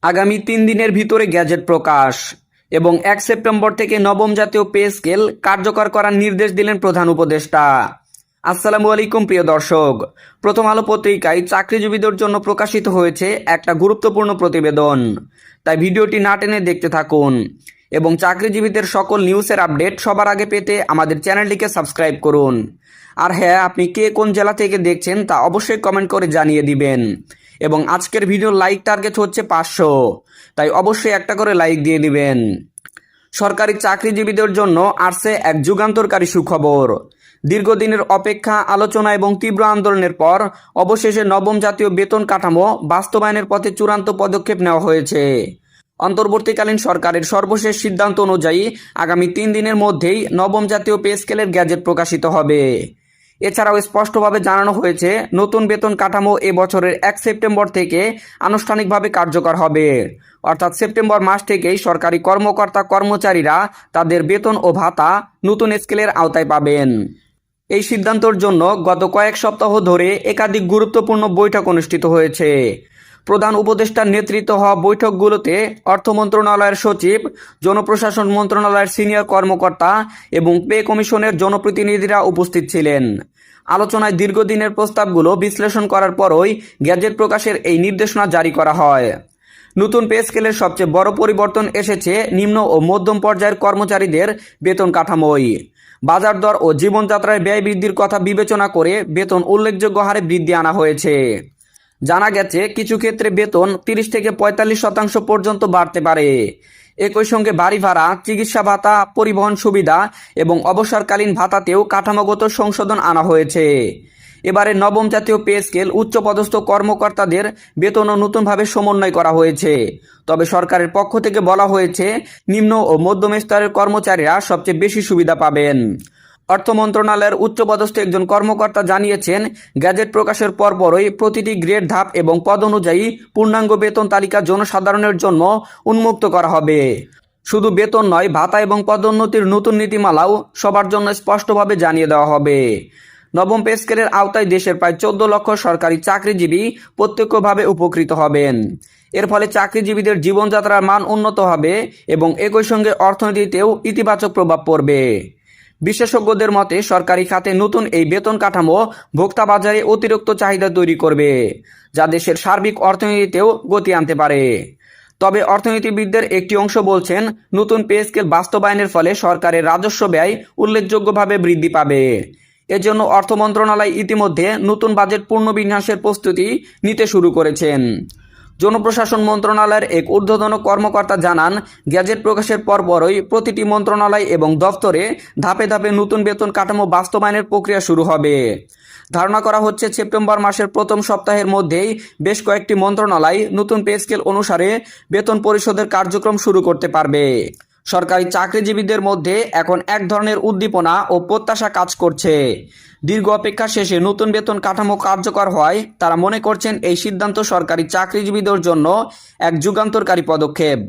আগামী 3 দিনের ভিতরে গ্যাজেট প্রকাশ এবং 1 সেপ্টেম্বর থেকে নবম জাতীয় পে স্কেল কার্যকর করার নির্দেশ দিলেন প্রধান উপদেষ্টা। আসসালামু আলাইকুম প্রিয় দর্শক, প্রথম আলো পত্রিকায় চাকরিজীবীদের জন্য প্রকাশিত হয়েছে একটা গুরুত্বপূর্ণ প্রতিবেদন, তাই ভিডিওটি না টেনে দেখতে থাকুন এবং চাকরিজীবীদের সকল নিউজের আপডেট সবার আগে পেতে আমাদের চ্যানেলটিকে সাবস্ক্রাইব করুন। আর হ্যাঁ, আপনি কে কোন জেলা থেকে দেখছেন তা অবশ্যই কমেন্ট করে জানিয়ে দিবেন। এবং আজকের ভিডিওর লাইক টার্গেট হচ্ছে 500, তাই অবশ্যই একটা করে লাইক দিয়ে দিবেন। সরকারি চাকরিজীবীদের জন্য আসছে এক যুগান্তকারী সুখবর। দীর্ঘদিনের অপেক্ষা, আলোচনা এবং তীব্র আন্দোলনের পর অবশেষে নবম জাতীয় বেতন কাঠামো বাস্তবায়নের পথে চূড়ান্ত পদক্ষেপ নেওয়া হয়েছে। অন্তর্বর্তীকালীন সরকারের সর্বশেষ সিদ্ধান্ত অনুযায়ী আগামী 3 দিনের মধ্যেই নবম জাতীয় পে স্কেলের গ্যাজেট প্রকাশিত হবে। এছাড়াও স্পষ্টভাবে জানানো হয়েছে, নতুন বেতন কাঠামো এবছরের 1 সেপ্টেম্বর থেকে আনুষ্ঠানিকভাবে কার্যকর হবে। অর্থাৎ সেপ্টেম্বর মাস থেকেই সরকারি কর্মকর্তা কর্মচারীরা তাদের বেতন ও ভাতা নতুন স্কেলের আওতায় পাবেন। এই সিদ্ধান্তের জন্য গত কয়েক সপ্তাহ ধরে একাধিক গুরুত্বপূর্ণ বৈঠক অনুষ্ঠিত হয়েছে। প্রধান উপদেষ্টার নেতৃত্ব হওয়া বৈঠকগুলোতে অর্থ মন্ত্রণালয়ের সচিব, জনপ্রশাসন মন্ত্রণালয়ের সিনিয়র কর্মকর্তা এবং পে কমিশনের জনপ্রতিনিধিরা উপস্থিত ছিলেন। আলোচনায় দীর্ঘদিনের প্রস্তাবগুলো বিশ্লেষণ করার পরই গ্যাজেট প্রকাশের এই নির্দেশনা জারি করা হয়। নতুন পে স্কেলের সবচেয়ে বড় পরিবর্তন এসেছে নিম্ন ও মধ্যম পর্যায়ের কর্মচারীদের বেতন কাঠামোয়। বাজার দর ও জীবনযাত্রায় ব্যয় বৃদ্ধির কথা বিবেচনা করে বেতন উল্লেখযোগ্য হারে বৃদ্ধি আনা হয়েছে। জানা গেছে, কিছু ক্ষেত্রে বেতন 30 থেকে 45% পর্যন্ত বাড়তে পারে। একই সঙ্গে বাড়ি ভাড়া, চিকিৎসা ভাতা, পরিবহন সুবিধা এবং অবসরকালীন ভাতাতেও কাঠামোগত সংশোধন আনা হয়েছে। এবারে নবম জাতীয় পে স্কেল উচ্চপদস্থ কর্মকর্তাদের বেতনও নতুনভাবে সমন্বয় করা হয়েছে। তবে সরকারের পক্ষ থেকে বলা হয়েছে, নিম্ন ও মধ্যম স্তরের কর্মচারীরা সবচেয়ে বেশি সুবিধা পাবেন। অর্থ মন্ত্রণালয়ের উচ্চপদস্থ একজন কর্মকর্তা জানিয়েছেন, গ্যাজেট প্রকাশের পরপরই প্রতিটি গ্রেড, ধাপ এবং পদ অনুযায়ী পূর্ণাঙ্গ বেতন তালিকা জনসাধারণের জন্য উন্মুক্ত করা হবে। শুধু বেতন নয়, ভাতা এবং পদোন্নতির নতুন নীতিমালাও সবার জন্য স্পষ্টভাবে জানিয়ে দেওয়া হবে। নবম পে স্কেলের আওতায় দেশের প্রায় 14 লক্ষ সরকারি চাকরিজীবী প্রত্যক্ষভাবে উপকৃত হবেন। এর ফলে চাকরিজীবীদের জীবনযাত্রার মান উন্নত হবে এবং একই সঙ্গে অর্থনীতিতেও ইতিবাচক প্রভাব পড়বে। বিশেষজ্ঞদের মতে, সরকারি খাতে নতুন এই বেতন কাঠামো ভোক্তা বাজারে অতিরিক্ত চাহিদা তৈরি করবে, যা দেশের সার্বিক অর্থনীতিতেও গতি আনতে পারে। তবে অর্থনীতিবিদদের একটি অংশ বলছেন, নতুন পে স্কেল বাস্তবায়নের ফলে সরকারের রাজস্ব ব্যয় উল্লেখযোগ্যভাবে বৃদ্ধি পাবে। এজন্য অর্থ মন্ত্রণালয় ইতিমধ্যে নতুন বাজেট পুনর্বিন্যাসের প্রস্তুতি নিতে শুরু করেছেন। জনপ্রশাসন মন্ত্রণালয়ের এক ঊর্ধ্বতন কর্মকর্তা জানান, গ্যাজেট প্রকাশের পরপরই প্রতিটি মন্ত্রণালয় এবং দফতরে ধাপে ধাপে নতুন বেতন কাঠামো বাস্তবায়নের প্রক্রিয়া শুরু হবে। ধারণা করা হচ্ছে, সেপ্টেম্বর মাসের প্রথম সপ্তাহের মধ্যেই বেশ কয়েকটি মন্ত্রণালয় নতুন পে স্কেল অনুসারে বেতন পরিশোধের কার্যক্রম শুরু করতে পারবে। সরকারি চাকরিজীবীদের মধ্যে এখন এক ধরনের উদ্দীপনা ও প্রত্যাশা কাজ করছে। দীর্ঘ অপেক্ষা শেষে নতুন বেতন কাঠামো কার্যকর হয় তারা মনে করছেন, এই সিদ্ধান্ত সরকারি চাকরিজীবীদের জন্য এক যুগান্তকারী পদক্ষেপ।